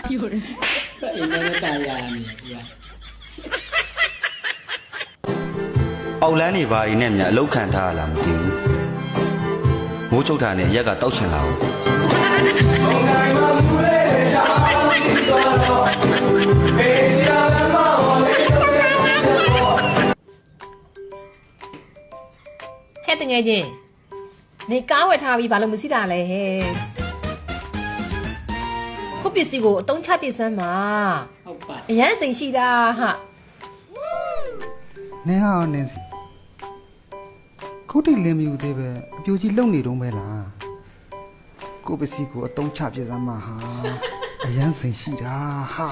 有人，应该是大家呢，对吧？ အောက်လန်းနေပါရင်နဲ့မြအလောက်ခံထားရလားမသိဘူးမိုးချုပ်တာနဲ့ရက်ကတောက်ချင်လာဘူးဟဲ့တငယ်ချင်းနေကားဝယ်ထားပြီးဘာလို့မရှိတာလဲဟဲ့ခုပစ္စည်းကိုအတုံးချပြစမ်းပါ ဟုတ်ပါ အရန်စိန်ရှိတာဟာ နင်းဟာနင်းစီခုတိလင်းမယူသေးပဲအပြိုကြီးလုံနေတော့မဲလားကိုပစ္စည်းကိုအတုံးချပြစမ်းမှာဟာအရန်စိန်ရှိတာဟာ